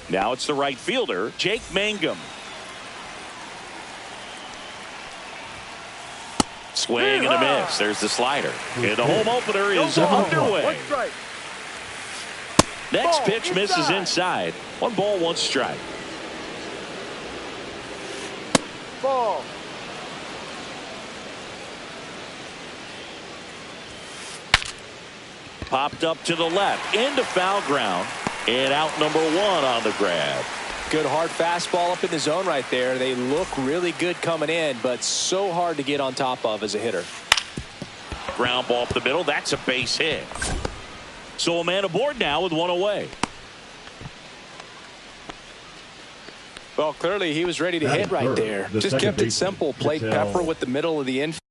Now it's the right fielder, Jake Mangum. Swing and a miss. There's the slider. And the home opener is underway. Next pitch misses inside. 1 ball, 1 strike. Ball. Popped up to the left into foul ground, and out number 1 on the grab. Good hard fastball up in the zone right there. They look really good coming in, but so hard to get on top of as a hitter. Ground ball up the middle. That's a base hit. So a man aboard now with 1 away. Well, clearly he was ready to hit right there. Just kept it simple. Played pepper with the middle of the infield.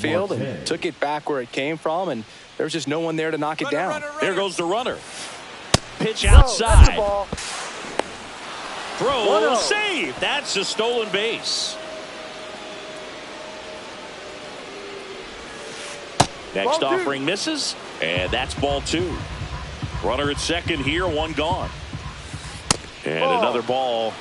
And took it back where it came from, and there was just no one there to knock it down. There goes the runner. Pitch outside. Throw, save. That's a stolen base. Next offering misses, and that's ball 2. Runner at second here, 1 gone. And another ball.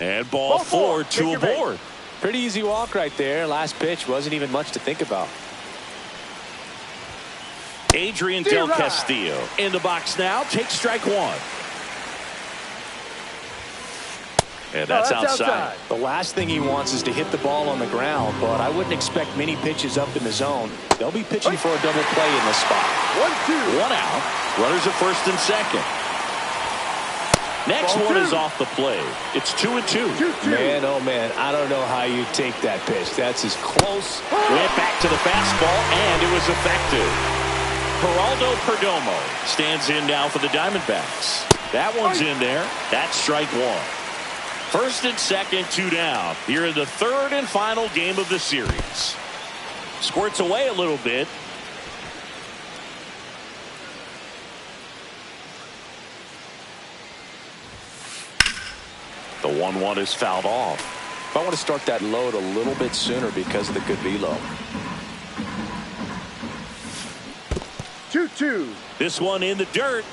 And ball 4, 2 aboard. Pretty easy walk right there. Last pitch wasn't even much to think about. Adrian Del Castillo in the box now. Takes strike 1. And that's outside. The last thing he wants is to hit the ball on the ground, but I wouldn't expect many pitches up in the zone. They'll be pitching for a double play in this spot. 1-2. 1 out. Runners at first and second. Next one is off the plate. It's 2-2. Man, oh man, I don't know how you take that pitch. That's as close. Went back to the fastball, and it was effective. Geraldo Perdomo stands in now for the Diamondbacks. That one's in there. That's strike 1. First and second, 2 down. Here in the 3rd and final game of the series. Squirts away a little bit. The 1-1 is fouled off. I want to start that load a little bit sooner because of the good velo. 2-2. This one in the dirt.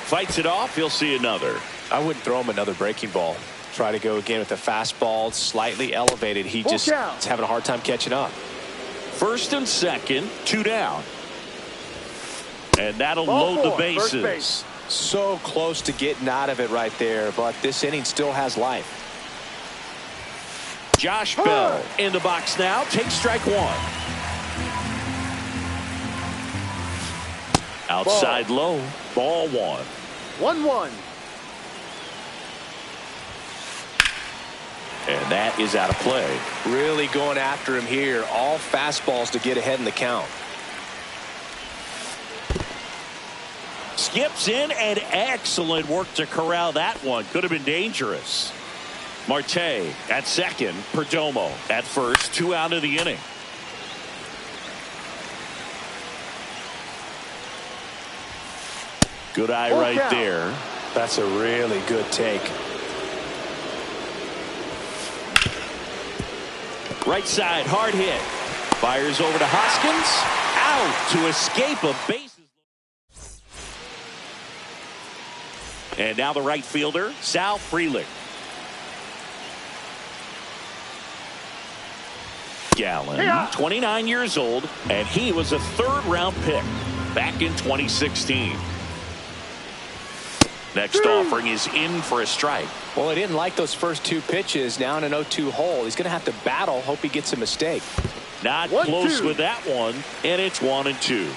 Fights it off. He'll see another. I wouldn't throw him another breaking ball. Try to go again with the fastball slightly elevated. He just is having a hard time catching up. First and second, 2 down. And that'll load the bases. So close to getting out of it right there, but this inning still has life. Josh Bell in the box now. Takes strike 1. Outside low. Ball 1. 1-1. And that is out of play. Really going after him here. All fastballs to get ahead in the count. Skips in, and excellent work to corral that one. Could have been dangerous. Marte at second. Perdomo at first. 2 out of the inning. Good eye right there. That's a really good take. Right side, hard hit. Fires over to Hoskins. Out to escape a bases. And now the right fielder, Sal Frelick. Gallen, 29 years old, and he was a 3rd-round pick back in 2016. Next offering is in for a strike. Well, he didn't like those first 2 pitches. Now in an 0-2 hole. He's going to have to battle. Hope he gets a mistake. Not close with that one, and it's 1-2.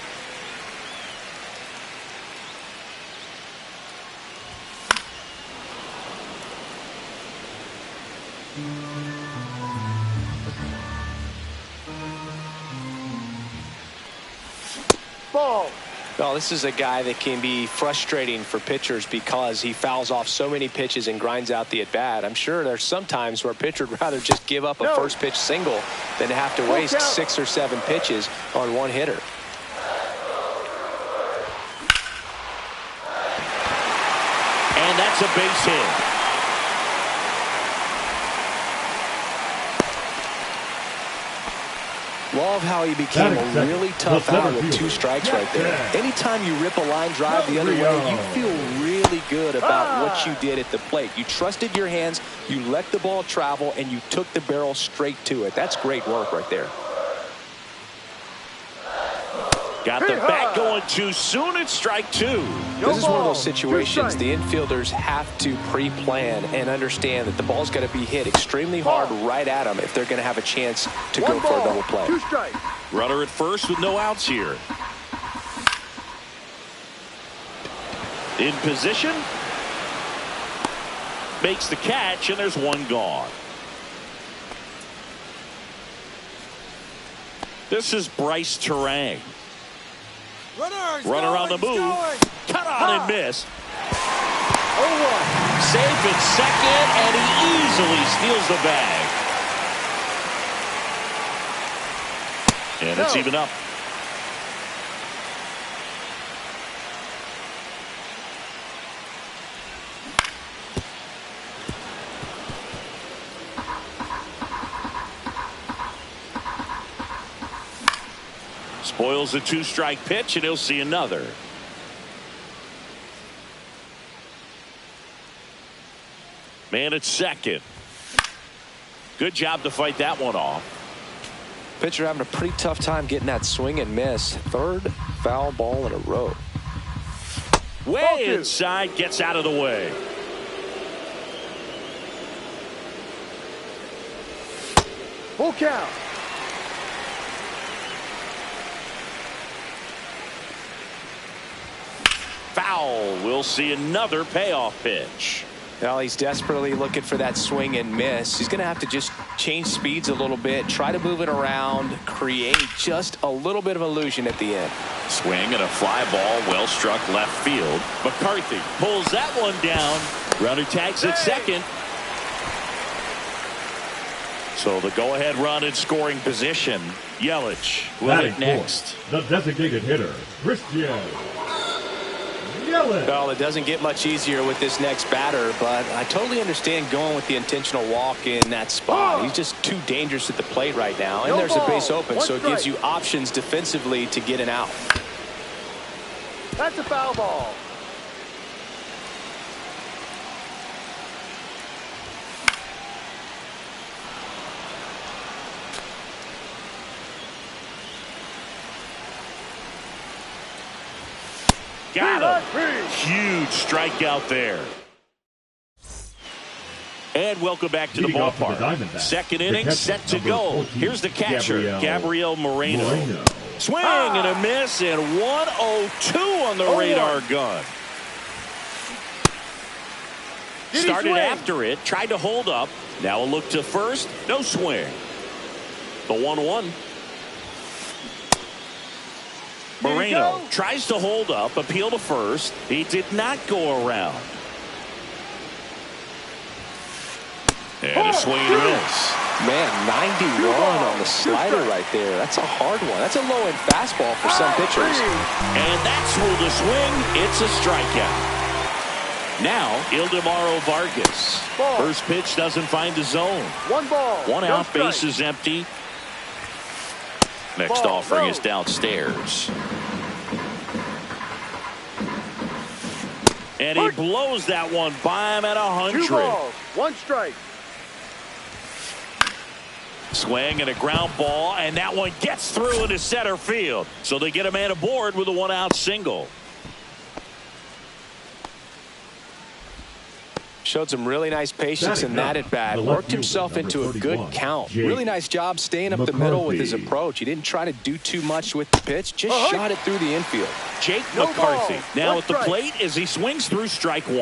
Ball. Well, this is a guy that can be frustrating for pitchers because he fouls off so many pitches and grinds out the at-bat. I'm sure there's some times where a pitcher would rather just give up a first pitch single than to have to waste 6 or 7 pitches on one hitter. And that's a base hit. Love how he became a really tough out with 2 strikes right there. Anytime you rip a line drive the other way, you feel really good about what you did at the plate. You trusted your hands, you let the ball travel, and you took the barrel straight to it. That's great work right there. Got the bat going too soon. It's strike 2. This is one of those situations the infielders have to pre-plan and understand that the ball's got to be hit extremely hard right at them if they're going to have a chance to go for a double play. 2 strikes. Runner at first with no outs here. In position. Makes the catch, and there's 1 gone. This is Bryce Turang. Runner on the move. Cut on and miss. 0-1. Safe at second, and he easily steals the bag. And it's even up. Spoils a 2-strike pitch, and he'll see another. Man at second. Good job to fight that one off. Pitcher having a pretty tough time getting that swing and miss. 3rd foul ball in a row. Way inside, gets out of the way. Full count. Foul. We'll see another payoff pitch. Well, he's desperately looking for that swing and miss. He's going to have to just change speeds a little bit, try to move it around, create just a little bit of illusion at the end. Swing and a fly ball, well struck left field. McCarthy pulls that one down. Runner tags at second. So the go-ahead run in scoring position. Yelich with it next. The designated hitter, Christian Yelich. Well, it doesn't get much easier with this next batter, but I totally understand going with the intentional walk in that spot. He's just too dangerous at the plate right now, and there's a base open, so it gives you options defensively to get an out. That's a foul ball. Got him. Huge strikeout there. And welcome back to the ballpark. Second inning set to go. Here's the catcher, Gabriel Moreno. Swing and a miss, and 102 on the radar gun. Started after it, tried to hold up. Now a look to first, no swing. The 1-1. Moreno tries to hold up, appeal to first. He did not go around. And a swing and a miss. Man, 91 on the slider right there. That's a hard one. That's a low-end fastball for some pitchers. And that's ruled a swing. It's a strikeout. Now, Ildemaro Vargas. First pitch doesn't find the zone. 1 ball. 1 out, base is empty. Next offering is downstairs. And he blows that one by him at 100. 2 balls, 1 strike. Swing and a ground ball, and that one gets through into center field. So they get a man aboard with a 1-out single. Showed some really nice patience in that at bat. Worked himself into a good count. Really nice job staying up the middle with his approach. He didn't try to do too much with the pitch. Just shot it through the infield. Jake McCarthy now at the plate as he swings through strike 1.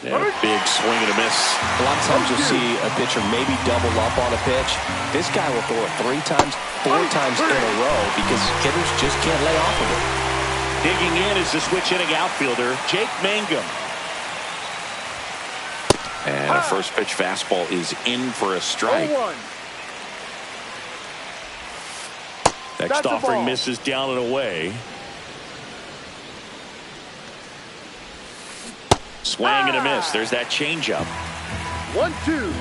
And a big swing and a miss. A lot of times you'll see a pitcher maybe double up on a pitch. This guy will throw it 3 times, 4 times in a row because hitters just can't lay off of it. Digging in is the switch hitting outfielder, Jake Mangum. And a first pitch fastball is in for a strike. 0-1. Next offering misses down and away. Swing and a miss. There's that changeup. 1-2.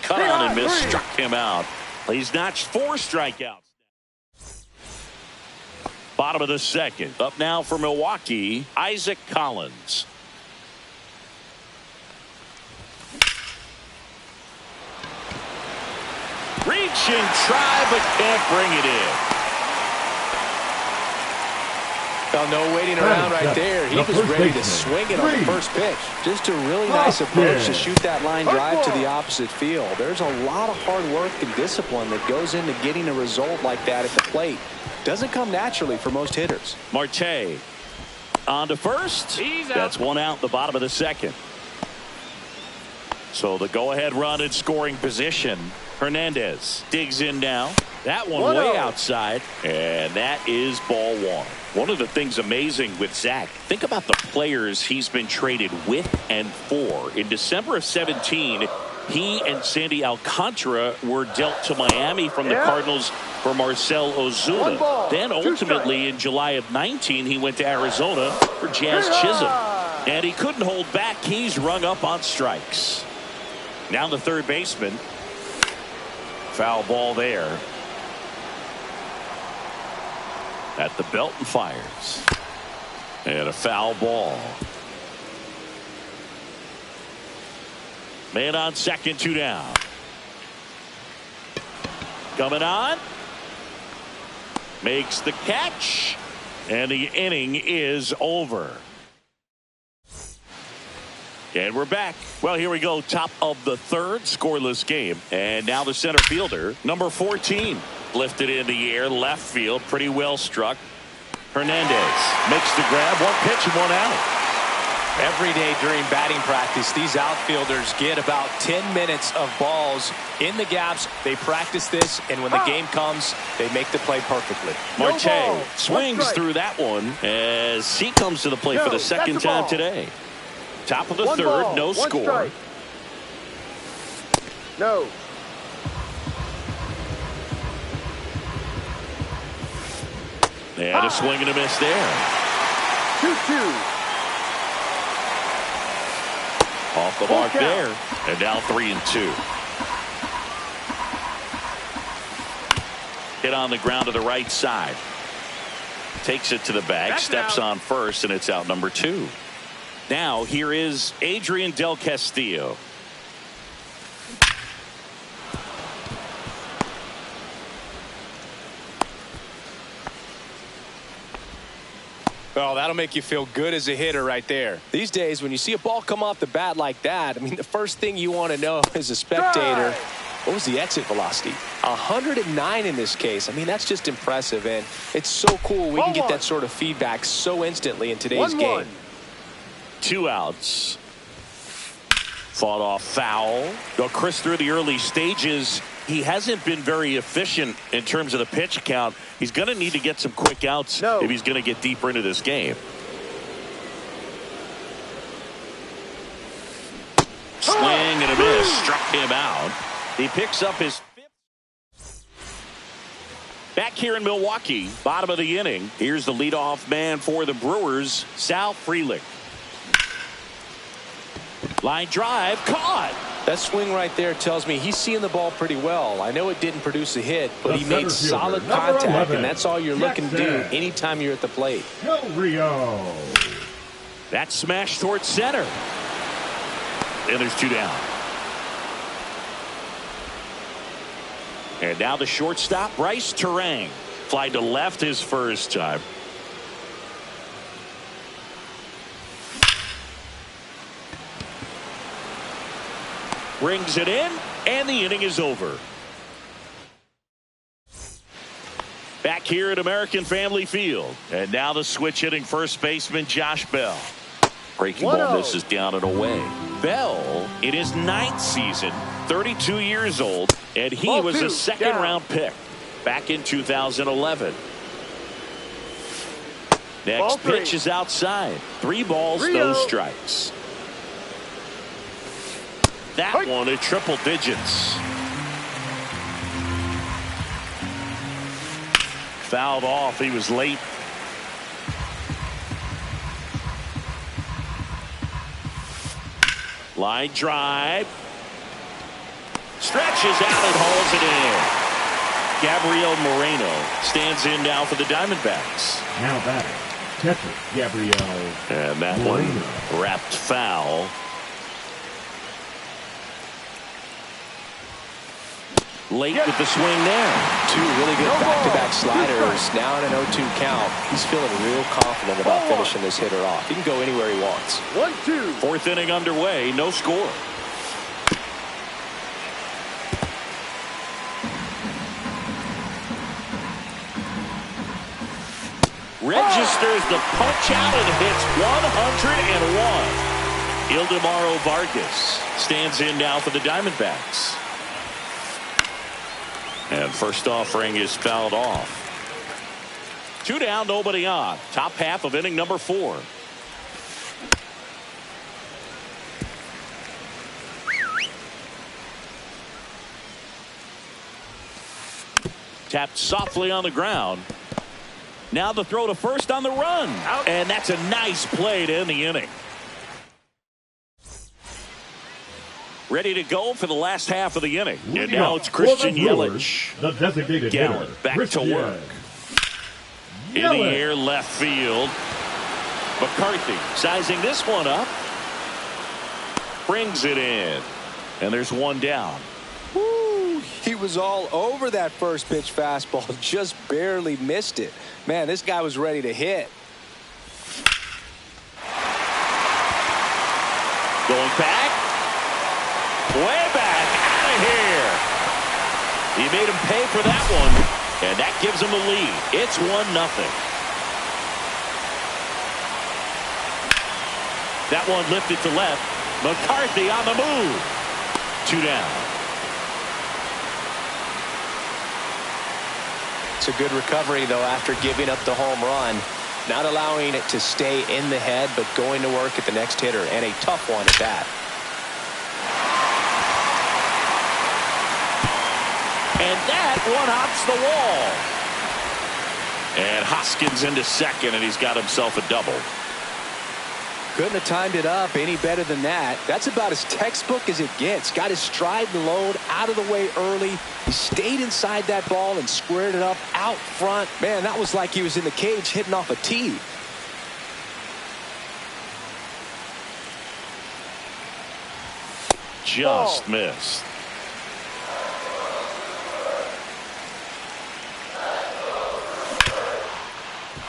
Cut on and miss. Struck him out. He's notched 4 strikeouts. Bottom of the second. Up now for Milwaukee, Isaac Collins. Reach and try, but can't bring it in. Well, no waiting around right there. He was ready to swing it on the first pitch. Just a really nice approach to shoot that line drive to the opposite field. There's a lot of hard work and discipline that goes into getting a result like that at the plate. Doesn't come naturally for most hitters. Marte on to first. That's one out, the bottom of the second. So the go-ahead run in scoring position. Hernandez digs in now. That one way outside, and that is ball 1. One of the things amazing with Zach, think about the players he's been traded with and for. In December of 17, he and Sandy Alcantara were dealt to Miami from the Cardinals for Marcell Ozuna. Then ultimately in July of 19, he went to Arizona for Jazz Chisholm. And he couldn't hold back. He's rung up on strikes. Now the third baseman. Foul ball there. At the belt and fires. And a foul ball. Man on second, 2 down. Coming on. Makes the catch. And the inning is over. And we're back. Well, here we go. Top of the third, scoreless game. And now the center fielder, number 14. Lifted in the air, left field, pretty well struck. Hernandez makes the grab, 1 pitch and 1 out. Every day during batting practice, these outfielders get about 10 minutes of balls in the gaps. They practice this, and when the game comes, they make the play perfectly. Marte swings through that one as he comes to the plate for the second time today. Top of the third, no score. Strike. No. And a swing and a miss there. 2-2. Off the mark there. And now 3-2. Hit on the ground to the right side. Takes it to the bag. Steps on first, and it's out number 2. Now here is Adrian Del Castillo. Well, that'll make you feel good as a hitter right there. These days, when you see a ball come off the bat like that, I mean, the first thing you want to know as a spectator, what was the exit velocity? 109 in this case. I mean, that's just impressive, and it's so cool we can get that sort of feedback so instantly in today's game. 2 outs. Fought off foul. Well, Chris, through the early stages, he hasn't been very efficient in terms of the pitch count. He's going to need to get some quick outs if he's going to get deeper into this game. Swing and a miss. Struck him out. He picks up his 5th. Back here in Milwaukee, bottom of the inning. Here's the leadoff man for the Brewers, Sal Frelick. Line drive, caught. That swing right there tells me he's seeing the ball pretty well. I know it didn't produce a hit, but he made solid contact, and that's all you're looking to do anytime you're at the plate. Del Rio. That smash towards center. And there's 2 down. And now the shortstop, Bryce Turang. Fly to left his first time. Brings it in, and the inning is over. Back here at American Family Field. And now the switch hitting first baseman, Josh Bell. Breaking ball misses down and away. Bell, in his 9th season, 32 years old, and he was a 2nd-round pick back in 2011. Next pitch is outside. 3 balls, no strikes. That one at triple digits. Fouled off. He was late. Line drive. Stretches out and hauls it in. Gabriel Moreno stands in now for the Diamondbacks. Now batting, catcher Gabriel. And that Moreno. one wrapped foul. Late with the swing there. Two really good back-to-back sliders. Now in an 0-2 count. He's feeling real confident about finishing this hitter off. He can go anywhere he wants. 1-2. Fourth inning underway. No score. Registers the punch out and hits 101. Ildemaro Vargas stands in now for the Diamondbacks. And first offering is fouled off. 2 down, nobody on. Top half of inning number 4. Tapped softly on the ground. Now the throw to first on the run. Out. And that's a nice play to end the inning. Ready to go for the last half of the inning. And now it's Christian Yelich. The designated Gallen hitter, back Christian to work. In the air, left field. McCarthy sizing this one up. Brings it in. And there's one down. Woo, he was all over that first pitch fastball. Just barely missed it. Man, this guy was ready to hit. Going back. Way back out of here. He made him pay for that one, and that gives him the lead. It's 1-0. That one lifted to left. McCarthy on the move. 2 down. It's a good recovery, though, after giving up the home run. Not allowing it to stay in the head, but going to work at the next hitter, and a tough one at that. And that one hops the wall. And Hoskins into second, and he's got himself a double. Couldn't have timed it up any better than that. That's about as textbook as it gets. Got his stride and load out of the way early. He stayed inside that ball and squared it up out front. Man, that was like he was in the cage hitting off a tee. Just missed.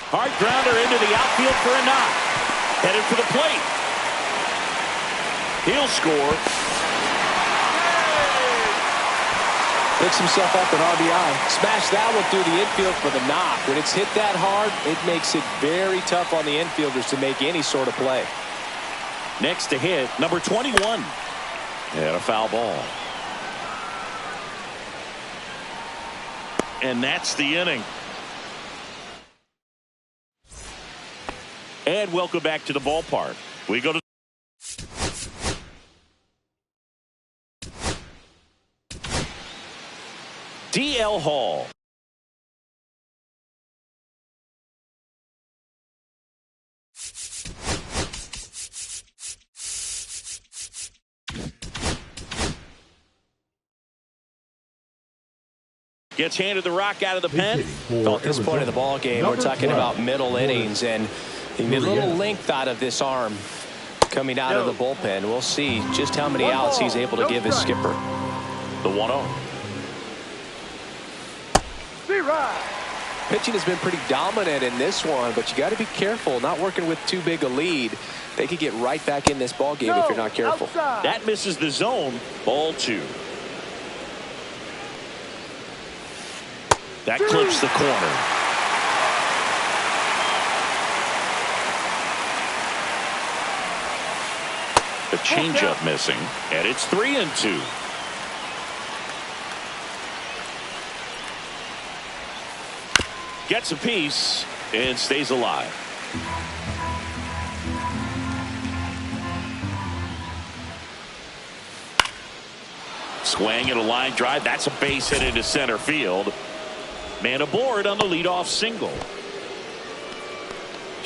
Hard grounder into the outfield for a knock. Headed for the plate. He'll score. Picks himself up an RBI. Smash that one through the infield for the knock. When it's hit that hard, it makes it very tough on the infielders to make any sort of play. Next to hit, number 21. And a foul ball. And that's the inning. And welcome back to the ballpark. We go to DL Hall. Gets handed the rock out of the pen. Well, at this point of the ball game, we're talking about middle innings, and he made a little length out of this arm coming out of the bullpen. We'll see just how many outs he's able to give his skipper. The 1-0. Pitching has been pretty dominant in this one, but you got to be careful. Not working with too big a lead. They could get right back in this ball game if you're not careful. That misses the zone. Ball 2. That clips the corner. The changeup missing, and it's 3-2. Gets a piece and stays alive. Swing and a line drive. That's a base hit into center field. Man aboard on the leadoff single.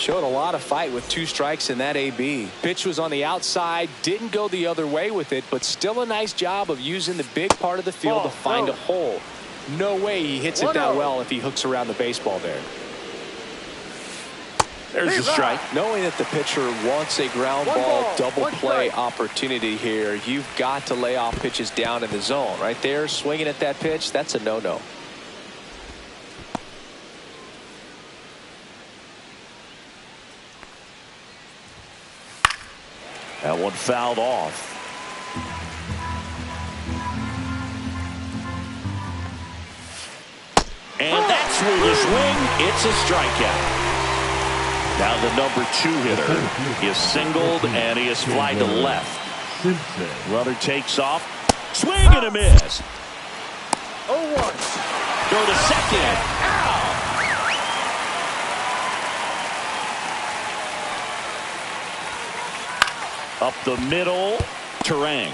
Showed a lot of fight with 2 strikes in that AB. Pitch was on the outside, didn't go the other way with it, but still a nice job of using the big part of the field to find a hole. No way he hits it that well if he hooks around the baseball there. There's a strike. Knowing that the pitcher wants a ground ball double play opportunity here, you've got to lay off pitches down in the zone. Right there, swinging at that pitch, that's a no-no. That one fouled off. And that's with a swing. It's a strikeout. Now the number 2 hitter is singled and he is flied to left. Runner takes off. Swing and a miss. 0-1. Go to second. Up the middle. Turang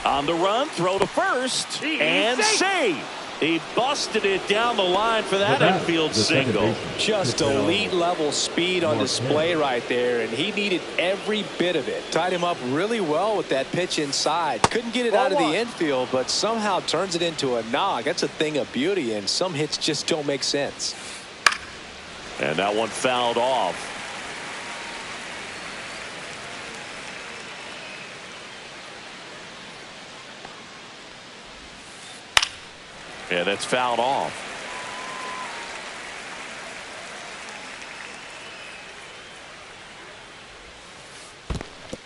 on the run. Throw to first. And save. He busted it down the line for that infield single. Just elite level speed on display right there, and he needed every bit of it. Tied him up really well with that pitch inside. Couldn't get it out of the infield, but somehow turns it into a knock. That's a thing of beauty, and some hits just don't make sense. And that one fouled off. Yeah, that's fouled off.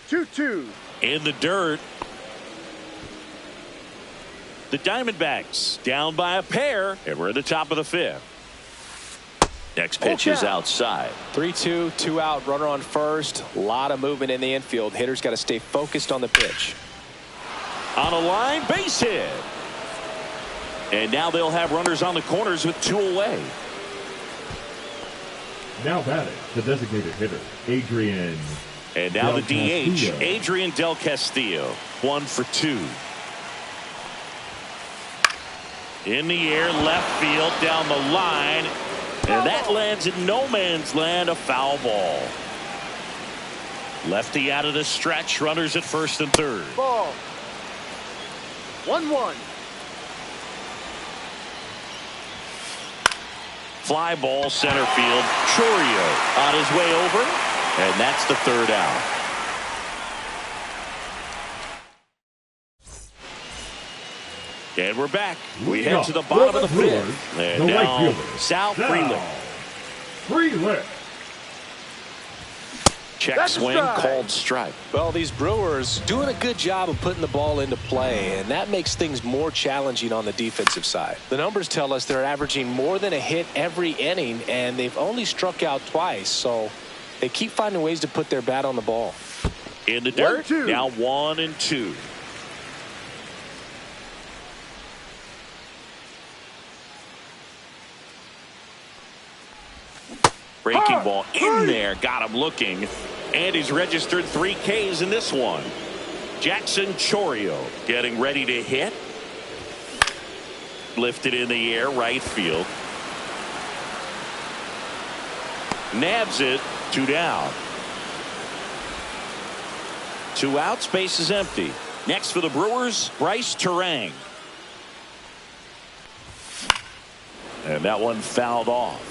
Two. In the dirt. The Diamondbacks down by a pair, and we're at the top of the 5th. Next pitch is outside. 3-2, 2 out, runner on first. A lot of movement in the infield. Hitter's got to stay focused on the pitch. On a line, base hit. And now they'll have runners on the corners with 2 away. Now batting, the designated hitter, Adrian. And now the DH, Castillo. Adrian Del Castillo, 1 for 2. In the air, left field, down the line. And that lands in no man's land, a foul ball. Lefty out of the stretch, runners at first and third. Ball. 1-1. Fly ball center field. Chourio on his way over, and that's the 3rd out. And we're back. We head to the bottom of the 5th. And now Sal Frelick. Check swing, called strike. Well, these Brewers doing a good job of putting the ball into play, and that makes things more challenging on the defensive side. The numbers tell us they're averaging more than a hit every inning, and they've only struck out twice, so they keep finding ways to put their bat on the ball. In the dirt, now 1-2. Breaking ball in there, got him looking, and he's registered 3 Ks in this one. Jackson Chourio getting ready to hit. Lifted in the air, right field. Nabs it, 2 down. 2 out, space is empty. Next for the Brewers, Bryce Turang. And that one fouled off.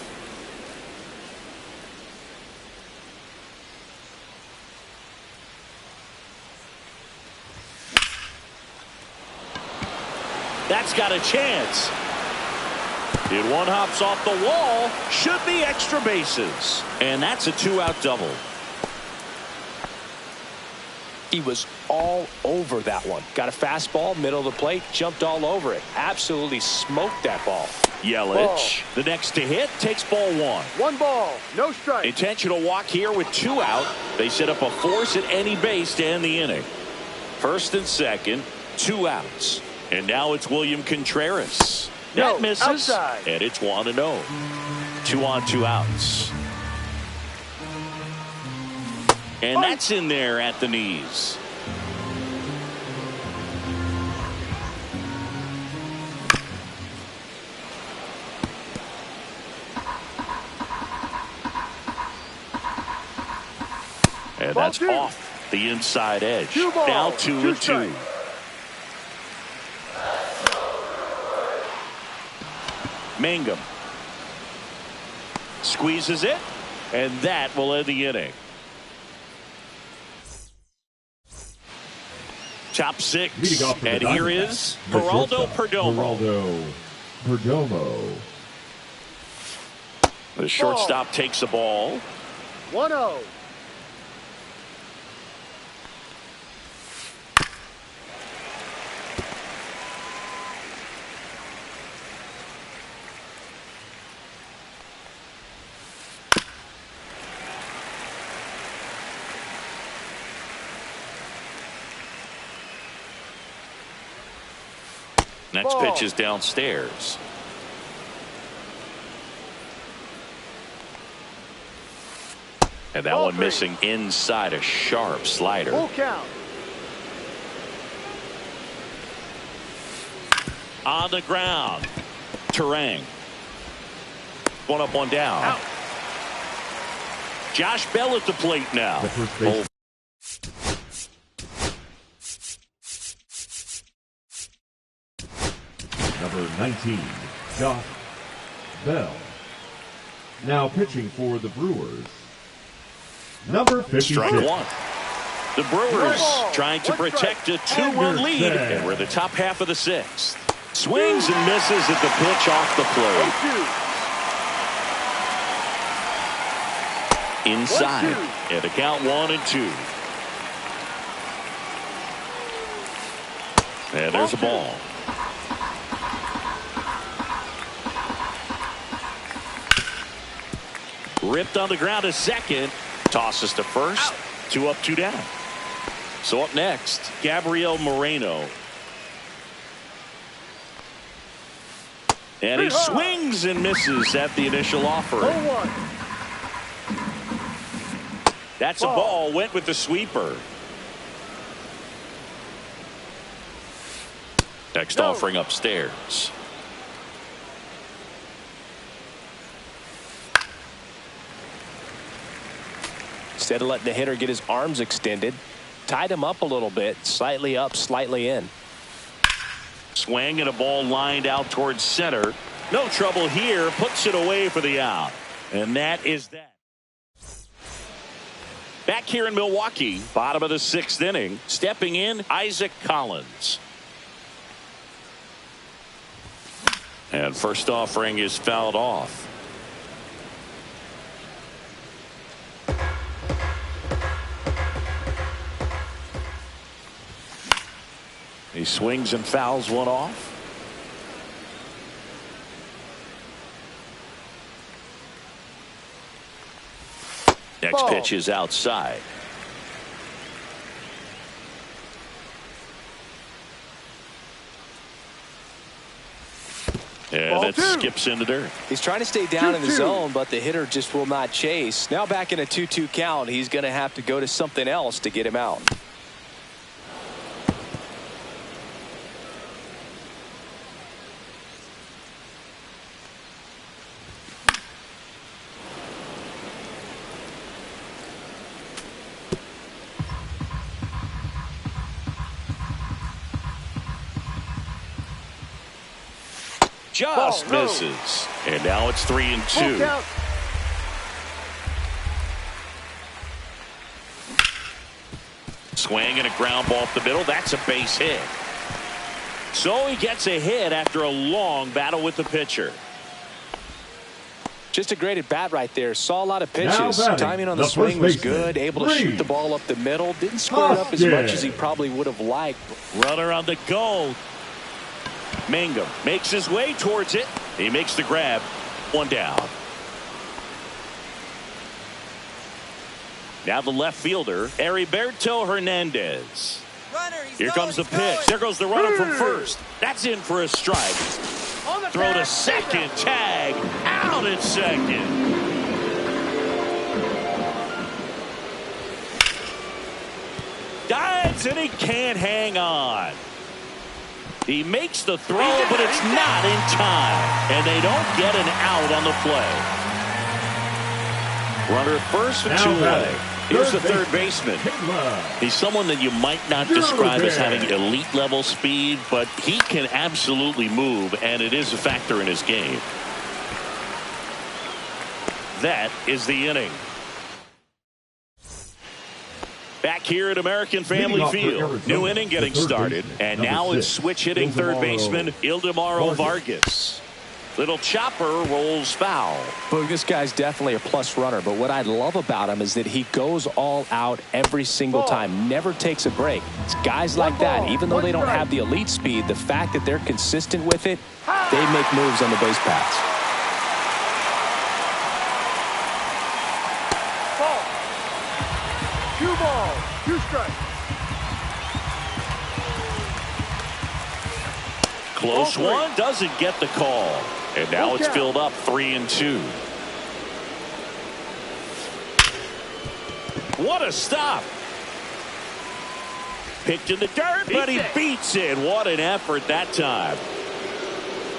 That's got a chance. If one hops off the wall, should be extra bases. And that's a 2-out double. He was all over that one. Got a fastball, middle of the plate, jumped all over it. Absolutely smoked that ball. Yelich, the next to hit, takes ball 1. 1 ball, no strike. Intentional walk here with 2 out. They set up a force at any base to end the inning. First and second, 2 outs. And now it's William Contreras. That misses, outside. And it's 1-0. 2 on, 2 outs. And that's in there at the knees. That's Ball two. off the inside edge. Two balls, Now 2 2-2. strikes. Mangum squeezes it, and that will end the inning. Top 6, Leading off for the and here Diamondbacks, is the Geraldo shortstop, Perdomo. Geraldo Perdomo. The shortstop takes the ball. 1-0. Next Ball. pitch is downstairs. And that Ball one three. missing inside, a sharp slider. Full count. On the ground. Turang. One up, one down. Out. Josh Bell at the plate now. The first base. Number 19, Josh Bell. Now pitching for the Brewers, number 56. Strike one. The Brewers Ball. trying to One protect a 2-1 lead. Anderson. And we're the top half of the 6th. Swings and misses at the pitch off the plate. 0-2. Inside. 1-2. And a count 1-2. And there's a ball. Ripped on the ground to second. Tosses to first. 2 up, 2 down. So up next, Gabriel Moreno. And he swings and misses at the initial offer. 0-1. That's a ball. Went with the sweeper. Next No. offering upstairs. Instead of letting the hitter get his arms extended, tied him up a little bit, slightly up, slightly in. Swing and a ball lined out towards center. No trouble here. Puts it away for the out. And that is that. Back here in Milwaukee, bottom of the 6th inning, stepping in, Isaac Collins. And first offering is fouled off. He swings and fouls one off. Next Ball. pitch is outside. And Ball that two. skips into dirt. He's trying to stay down in the 2-2. zone, but the hitter just will not chase. Now back in a 2-2 count, he's going to have to go to something else to get him out. Just Ball, no. misses. And now it's 3-2. Full count. Swing and a ground ball up the middle. That's a base hit. So he gets a hit after a long battle with the pitcher. Just a great at bat right there. Saw a lot of Now pitches. batting, Timing on the the swing first was baseman, good. Able to shoot the ball up the middle. Didn't square it up as much as he probably would have liked. Runner on the go. Mangum makes his way towards it. He makes the grab. 1 down. Now the left fielder, Heriberto Hernandez. Here comes the pitch. There goes the runner from first. That's in for a strike. On the Throw to tag. second. Tag. Out at second. Dives and he can't hang on. He makes the throw, but it's not in time. And they don't get an out on the play. Runner at first with Now 2 away. batting, Here's the third baseman. He's someone that you might not describe as having elite level speed, but he can absolutely move, and it is a factor in his game. That is the inning. Back here at American Family Field. New inning getting started. And now it's switch hitting third baseman Ildemaro Vargas. Little chopper rolls foul. Well, this guy's definitely a plus runner, but what I love about him is that he goes all out every single time, never takes a break. It's guys like that, even though they don't have the elite speed, the fact that they're consistent with it, they make moves on the base paths. Ball. 2 balls, 2 strikes. Close one, doesn't get the call. And now it's filled up 3-2. What a stop. Picked in the dirt, but he beats it. What an effort that time.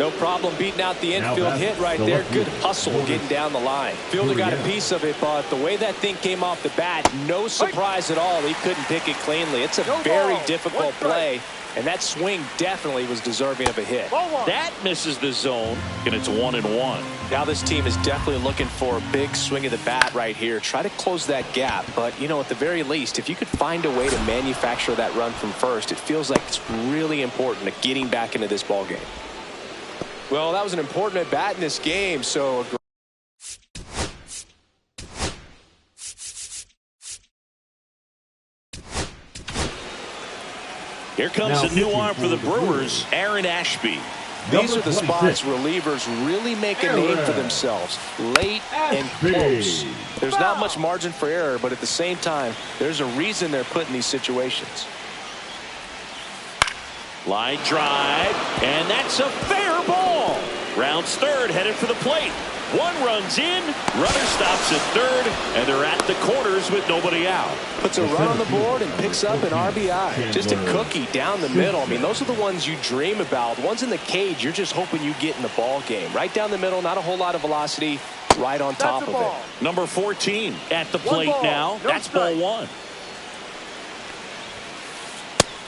No problem beating out the infield hit right there. Good hustle getting down the line. Fielder got a piece of it, but the way that thing came off the bat, no surprise at all. He couldn't pick it cleanly. It's a very difficult play, and that swing definitely was deserving of a hit. That misses the zone, and it's 1-1. Now this team is definitely looking for a big swing of the bat right here. Try to close that gap, but, you know, at the very least, if you could find a way to manufacture that run from first, it feels like it's really important to getting back into this ball game. Well, that was an important at bat in this game, so here comes a new arm for the Brewers, Aaron Ashby. These are the spots relievers really make a name for themselves, late and close. There's not much margin for error, but at the same time, there's a reason they're put in these situations. Line drive, and that's a fair ball. Rounds third, headed for the plate. 1 runs in, runner stops at third, and they're at the corners with nobody out. Puts a run on the board and picks up an RBI. Just a cookie down the middle. I mean, those are the ones you dream about. The ones in the cage, you're just hoping you get in the ball game. Right down the middle, not a whole lot of velocity, right on top of it. Number 14 at the plate now. That's ball 1.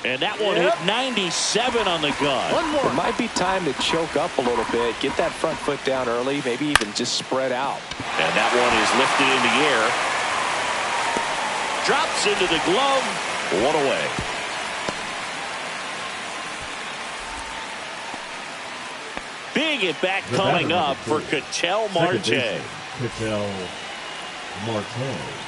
And that one hit 97 on the gun. It might be time to choke up a little bit, get that front foot down early, maybe even just spread out. And that one is lifted in the air. Drops into the glove. 1 away. Big at bat coming up for Ketel Marte. Ketel Marte.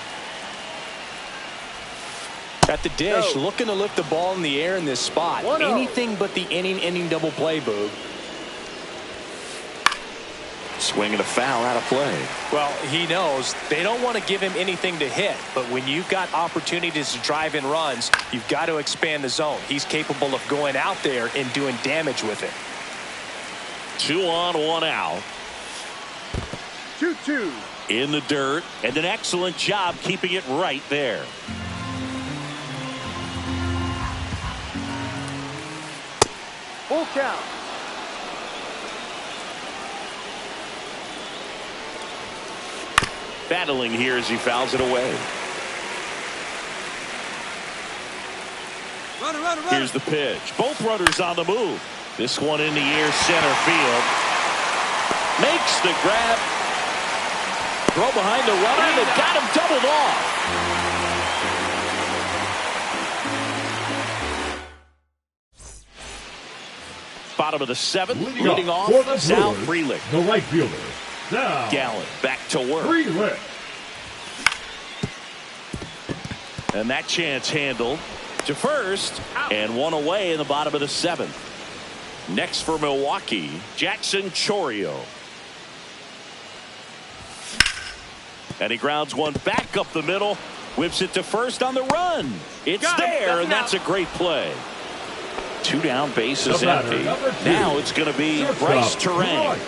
At the dish, looking to lift the ball in the air in this spot. Anything but the inning double play, Boog. Swinging a foul out of play. Well, he knows they don't want to give him anything to hit, but when you've got opportunities to drive in runs, you've got to expand the zone. He's capable of going out there and doing damage with it. 2 on, 1 out. 2-2. In the dirt, and an excellent job keeping it right there. Full count. Battling here as he fouls it away. Run. Here's the pitch. Both runners on the move. This one in the air, center field. Makes the grab. Throw behind the runner. They've got him doubled off. Bottom of the 7th, leading off Sal Frelick. The right fielder, Sal Gallen back to work. Frelick. And that chance handled to first, and 1 away in the bottom of the 7th. Next for Milwaukee, Jackson Chourio. And he grounds one back up the middle, whips it to first on the run. It's there, and that's a great play. 2 down, bases empty. Now it's going to be Bryce Turang.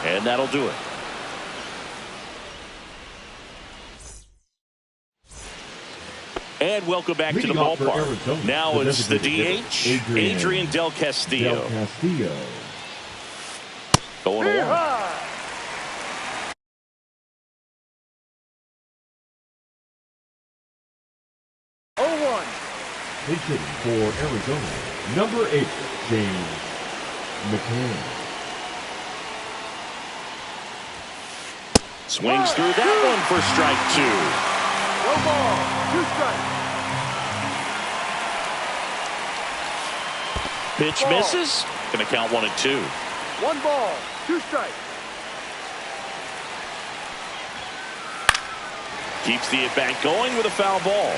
And that'll do it. And welcome back to the ballpark. Now it's the DH, Adrian Del Castillo. Going to one. High. 0-1. Pitching for Arizona, number 8, James McCann. Swings through that one for strike 2. No ball. 2 strikes. Pitch Ball. misses. Going to count 1 and 2. 1 ball. 2 strikes. Keeps the at-bat going with a foul ball.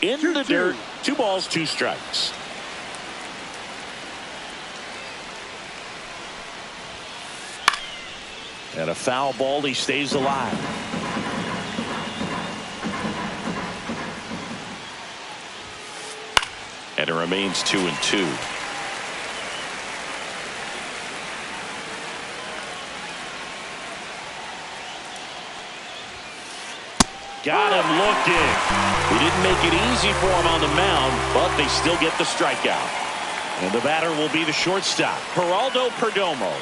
In the dirt. 2 balls, 2 strikes. And a foul ball. He stays alive. And it remains 2 and 2. Got him looking. He didn't make it easy for him on the mound, but they still get the strikeout. And the batter will be the shortstop, Geraldo Perdomo.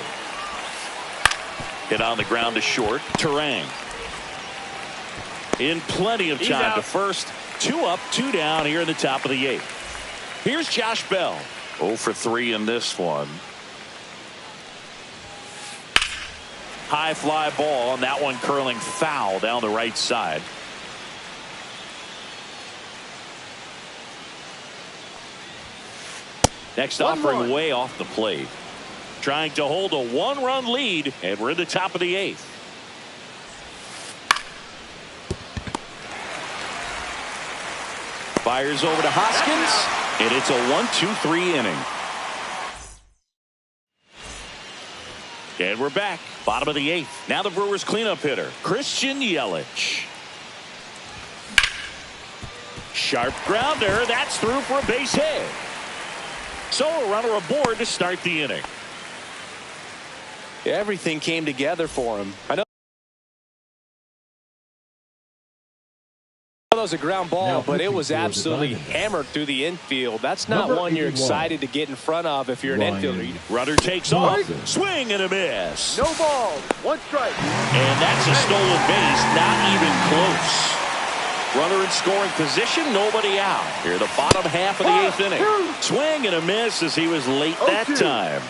Hit on the ground to short. Turang. In plenty of time to first. 2 up, 2 down here in the top of the 8th. Here's Josh Bell. 0 for 3 in this one. High fly ball, and that one curling foul down the right side. Next offering way off the plate. Trying to hold a 1-run lead, and we're in the top of the 8th. Fires over to Hoskins, and it's a 1-2-3 inning. And we're back, bottom of the 8th. Now the Brewers cleanup hitter, Christian Yelich. Sharp grounder, that's through for a base hit. So a runner aboard to start the inning. Everything came together for him. I know that was a ground ball, but it was absolutely hammered through the infield. That's not one you're excited to get in front of if you're an infielder. Runner takes off, swing and a miss. No ball. 1 strike. And that's a stolen base, not even close. Runner in scoring position, nobody out. Here, the bottom half of the 8th inning. Swing and a miss as he was late that time.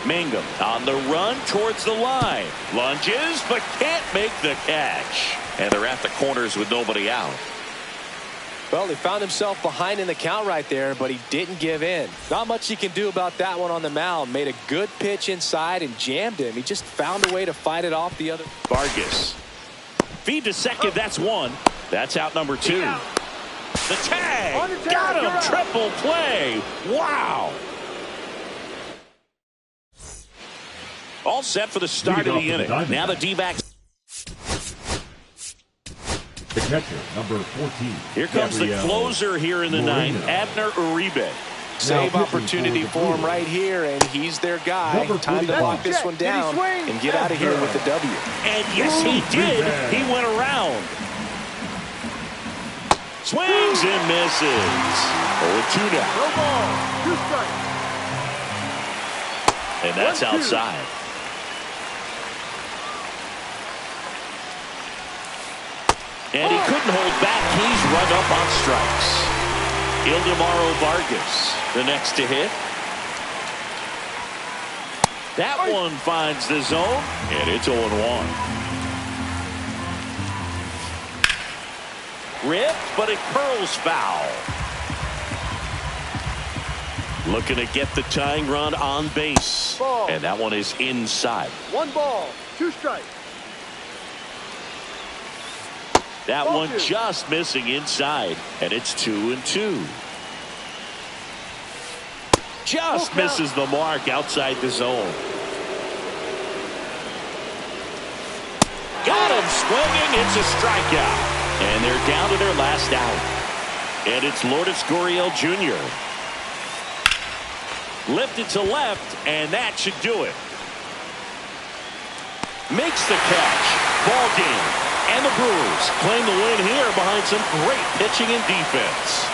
Mangum on the run towards the line. Lunges, but can't make the catch. And they're at the corners with nobody out. Well, he found himself behind in the count right there, but he didn't give in. Not much he can do about that one on the mound. Made a good pitch inside and jammed him. He just found a way to fight it off the other. Vargas. Feed to second. That's 1. That's out number 2. The tag. Got him. Triple play. Wow. All set for the start of the inning. Now the D-backs. The catcher, number 14. Here comes the closer here in the 9th, Abner Uribe. Save opportunity for him right here, and he's their guy. Time to lock this one down and get out of here with the W. And yes, he did. He went around. Swings and misses. 0-2 now. No ball. 2 strikes. And that's outside. And he couldn't hold back. He's run up on strikes. Ildemaro Vargas, the next to hit. That one finds the zone, and it's 0-1. Ripped, but it curls foul. Looking to get the tying run on base. Ball. And that one is inside. 1 ball. 2 strikes. That one just missing inside, and it's 2-2. Just misses the mark outside the zone. Got him swinging. It's a strikeout. And they're down to their last out. And it's Lourdes Gurriel Jr. Lifted to left, and that should do it. Makes the catch. Ball game. And the Brewers claim the win here behind some great pitching and defense.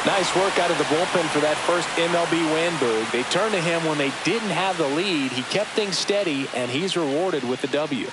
Nice work out of the bullpen for that first MLB win, Boog. They turned to him when they didn't have the lead. He kept things steady, and he's rewarded with the W.